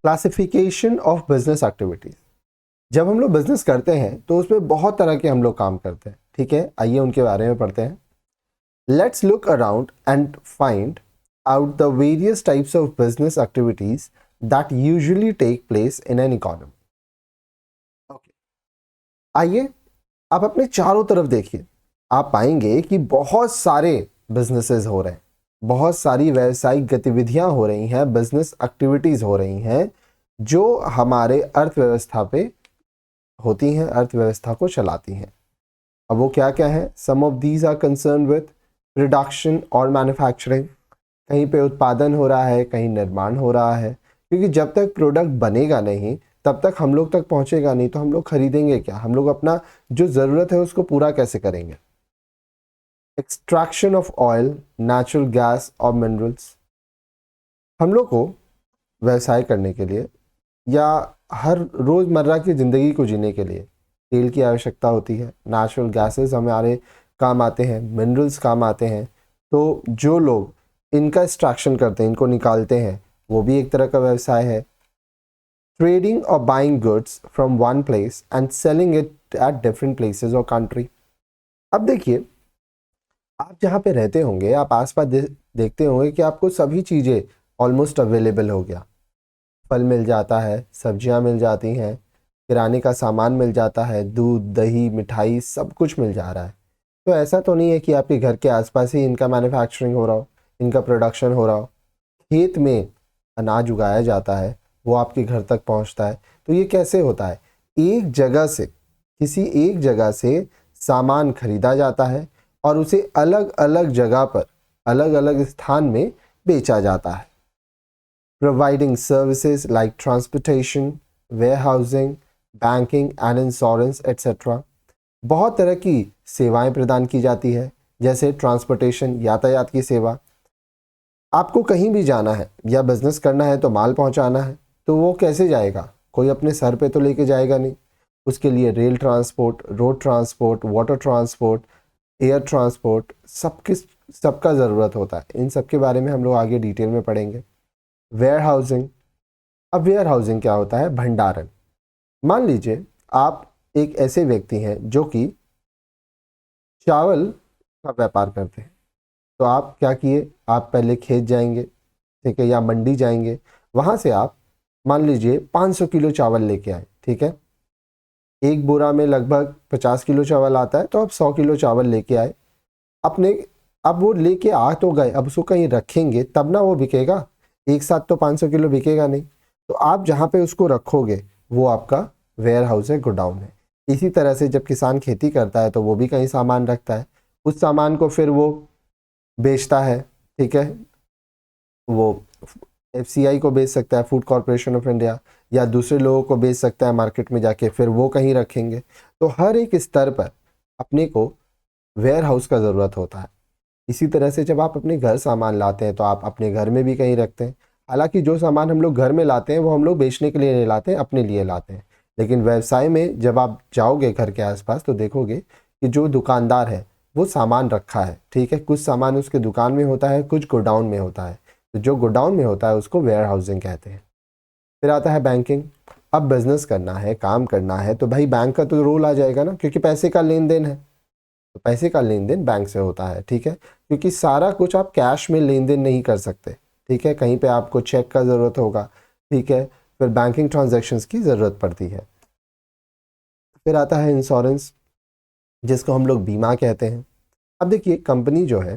Classification of business activities. जब हम लोग बिजनेस करते हैं तो उसमें बहुत तरह के हम लोग काम करते हैं, ठीक है। आइए उनके बारे में पढ़ते हैं। Let's look around and find out the various types of business activities that usually take place in an economy. Okay. आइए आप अपने चारों तरफ देखिए, आप पाएंगे कि बहुत सारे बिजनेसेस हो रहे हैं, बहुत सारी व्यावसायिक गतिविधियां हो रही हैं, बिजनेस एक्टिविटीज हो रही हैं जो हमारे अर्थव्यवस्था पे होती हैं, अर्थव्यवस्था को चलाती हैं। अब वो क्या क्या है? Some of these are concern with production और मैन्युफैक्चरिंग। कहीं पे उत्पादन हो रहा है, कहीं निर्माण हो रहा है, क्योंकि जब तक प्रोडक्ट बनेगा नहीं तब तक हम लोग तक पहुंचेगा नहीं, तो हम लोग खरीदेंगे क्या? हम लोग अपना जो ज़रूरत है उसको पूरा कैसे करेंगे? Extraction of oil, natural gas और मिनरल्स। हम लोग को व्यवसाय करने के लिए या हर रोज़मर्रा की ज़िंदगी को जीने के लिए तेल की आवश्यकता होती है, नेचुरल गैसेस हमारे काम आते हैं, मिनरल्स काम आते हैं। तो जो लोग इनका एक्सट्रैक्शन करते हैं, इनको निकालते हैं, वो भी एक तरह का व्यवसाय है। ट्रेडिंग और buying goods from one place and selling it at different places और कंट्री। अब देखिए, आप जहाँ पे रहते होंगे, आप आसपास देखते होंगे कि आपको सभी चीज़ें ऑलमोस्ट अवेलेबल हो गया। फल मिल जाता है, सब्जियाँ मिल जाती हैं, किराने का सामान मिल जाता है, दूध, दही, मिठाई, सब कुछ मिल जा रहा है। तो ऐसा तो नहीं है कि आपके घर के आसपास ही इनका मैन्युफैक्चरिंग हो रहा हो, इनका प्रोडक्शन हो रहा हो। खेत में अनाज उगाया जाता है, वो आपके घर तक पहुंचता है। तो ये कैसे होता है? एक जगह से, किसी एक जगह से सामान खरीदा जाता है और उसे अलग अलग जगह पर, अलग अलग स्थान में बेचा जाता है। Providing services like transportation, warehousing, banking and insurance etcetera. बहुत तरह की सेवाएं प्रदान की जाती है, जैसे ट्रांसपोर्टेशन, यातायात की सेवा। आपको कहीं भी जाना है या बिजनेस करना है तो माल पहुंचाना है, तो वो कैसे जाएगा? कोई अपने सर पे तो लेके जाएगा नहीं। उसके लिए rail transport, road transport, water transport, air transport, सबका ज़रूरत होता है। इन सब के बारे में हम लोग आगे डिटेल में पढ़ेंगे। Warehousing. अब वेयर हाउसिंग क्या होता है? भंडारण। मान लीजिए आप एक ऐसे व्यक्ति हैं जो कि चावल का व्यापार करते हैं, तो आप क्या किए? आप पहले खेत जाएंगे, ठीक है, या मंडी जाएंगे। वहाँ से आप मान लीजिए 500 किलो चावल लेके आए, ठीक है। एक बोरा में लगभग 50 किलो चावल आता है, तो आप 100 किलो चावल लेके आए अपने। अब वो लेके आ तो गए, अब उसको कहीं रखेंगे तब ना वो बिकेगा। एक साथ तो 500 किलो बिकेगा नहीं। तो आप जहाँ पे उसको रखोगे वो आपका वेयर हाउस है, गोडाउन है। इसी तरह से जब किसान खेती करता है तो वो भी कहीं सामान रखता है, उस सामान को फिर वो बेचता है, ठीक है। वो FCI को बेच सकता है, फूड कॉरपोरेशन ऑफ इंडिया, या दूसरे लोगों को बेच सकता है मार्केट में जाके, फिर वो कहीं रखेंगे। तो हर एक स्तर पर अपने को वेयर हाउस का ज़रूरत होता है। इसी तरह से जब आप अपने घर सामान लाते हैं तो आप अपने घर में भी कहीं रखते हैं। हालांकि जो सामान हम लोग घर में लाते हैं वो हम लोग बेचने के लिए नहीं लाते हैं, अपने लिए लाते हैं। लेकिन व्यवसाय में जब आप जाओगे घर के आसपास तो देखोगे कि जो दुकानदार है वो सामान रखा है, ठीक है। कुछ सामान उसके दुकान में होता है, कुछ गोडाउन में होता है। तो जो गोडाउन में होता है उसको वेयर हाउसिंग कहते हैं। फिर आता है बैंकिंग। अब बिजनेस करना है, काम करना है, तो भाई बैंक का तो रोल आ जाएगा ना, क्योंकि पैसे का लेन देन है। तो पैसे का लेन देन बैंक से होता है, ठीक है। क्योंकि सारा कुछ आप कैश में लेन देन नहीं कर सकते, ठीक है। कहीं पे आपको चेक का ज़रूरत होगा, ठीक है। फिर बैंकिंग ट्रांजैक्शंस की ज़रूरत पड़ती है। फिर आता है इंश्योरेंस, जिसको हम लोग बीमा कहते हैं। अब देखिए, कंपनी जो है,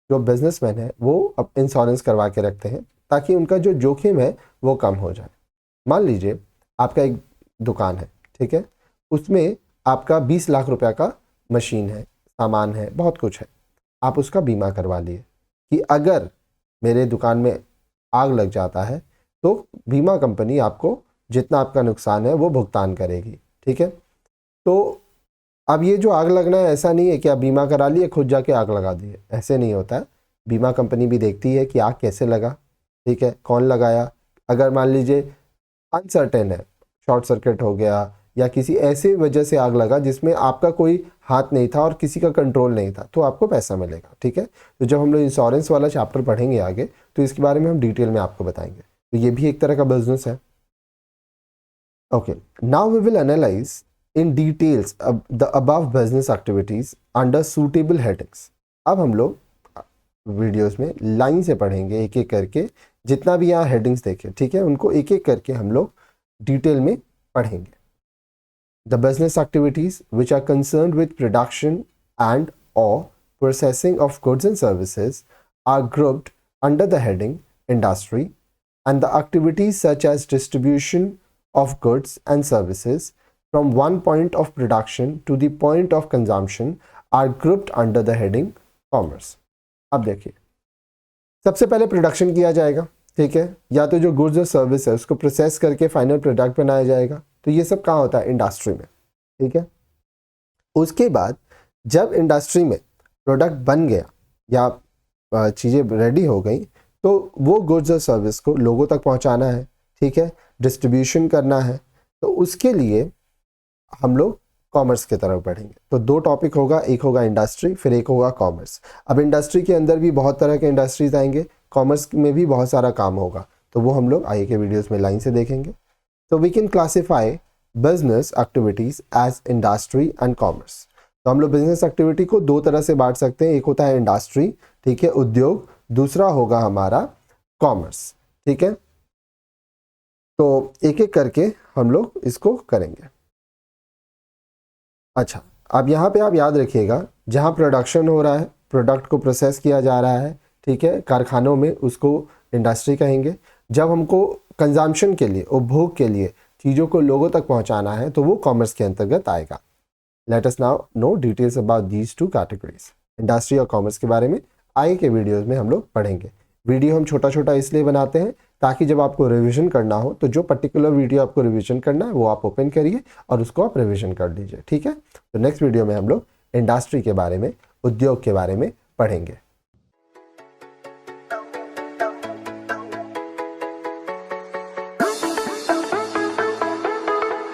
जो बिजनेसमैन है, वो अब इंश्योरेंस करवा के रखते हैं ताकि उनका जो जोखिम है वो कम हो जाए। मान लीजिए आपका एक दुकान है, ठीक है, उसमें आपका 20 लाख रुपया का मशीन है, सामान है, बहुत कुछ है। आप उसका बीमा करवा लिए कि अगर मेरे दुकान में आग लग जाता है तो बीमा कंपनी आपको जितना आपका नुकसान है वो भुगतान करेगी, ठीक है। तो अब ये जो आग लगना है, ऐसा नहीं है कि आप बीमा करा लिए खुद जाके आग लगा दिए, ऐसे नहीं होता है। बीमा कंपनी भी देखती है कि आग कैसे लगा, ठीक है, कौन लगाया। अगर मान लीजिए अनसर्टेन है, शॉर्ट सर्किट हो गया या किसी ऐसे वजह से आग लगा जिसमें आपका कोई हाथ नहीं था और किसी का कंट्रोल नहीं था, तो आपको पैसा मिलेगा, ठीक है। तो जब हम लोग इंश्योरेंस वाला चैप्टर पढ़ेंगे आगे तो इसके बारे में हम डिटेल में आपको बताएंगे। तो ये भी एक तरह का बिजनेस है। Okay, now we will analyze in details the above business activities under suitable headings. अब हम लोग वीडियोस में लाइन से पढ़ेंगे एक एक करके, जितना भी यहाँ हेडिंग्स देखे, ठीक है, उनको एक एक करके हम लोग डिटेल में पढ़ेंगे. The business activities which are concerned with production and or processing of goods and services are grouped under the heading industry, and the activities such as distribution of goods and services from one point of production to the point of consumption are grouped under the heading commerce. अब देखिए, सबसे पहले production किया जाएगा, ठीक है, या तो जो गुड्स और सर्विस है उसको प्रोसेस करके फाइनल प्रोडक्ट बनाया जाएगा. तो ये सब कहाँ होता है? इंडस्ट्री में, ठीक है. उसके बाद जब इंडस्ट्री में प्रोडक्ट बन गया या चीज़ें रेडी हो गई तो वो गुड्स और सर्विस को लोगों तक पहुंचाना है, ठीक है, डिस्ट्रीब्यूशन करना है. तो उसके लिए हम लोग कॉमर्स की तरफ बढ़ेंगे. तो दो टॉपिक होगा, एक होगा इंडस्ट्री, फिर एक होगा कॉमर्स. अब इंडस्ट्री के अंदर भी बहुत तरह के इंडस्ट्रीज आएंगे, कॉमर्स में भी बहुत सारा काम होगा, तो वो हम लोग आगे के वीडियोस में लाइन से देखेंगे. तो we can classify business activities as industry and commerce. तो हम लोग बिजनेस एक्टिविटी को दो तरह से बांट सकते हैं. एक होता है इंडस्ट्री, ठीक है, उद्योग. दूसरा होगा हमारा कॉमर्स, ठीक है. तो एक एक करके हम लोग इसको करेंगे. अच्छा, अब यहाँ पे आप याद रखिएगा, जहाँ प्रोडक्शन हो रहा है, प्रोडक्ट को प्रोसेस किया जा रहा है, ठीक है, कारखानों में, उसको इंडस्ट्री कहेंगे. जब हमको कंजम्पशन के लिए, उपभोग के लिए चीज़ों को लोगों तक पहुँचाना है तो वो कॉमर्स के अंतर्गत आएगा. Let us now know details about these two categories. Industry और कॉमर्स के बारे में आगे के वीडियोज़ में हम लोग पढ़ेंगे. वीडियो हम छोटा छोटा इसलिए बनाते हैं ताकि जब आपको रिवीजन करना हो तो जो पर्टिकुलर वीडियो आपको रिवीजन करना है वो आप ओपन करिए और उसको आप रिवीजन कर लीजिए, ठीक है. तो नेक्स्ट वीडियो में हम लोग इंडस्ट्री के बारे में, उद्योग के बारे में पढ़ेंगे.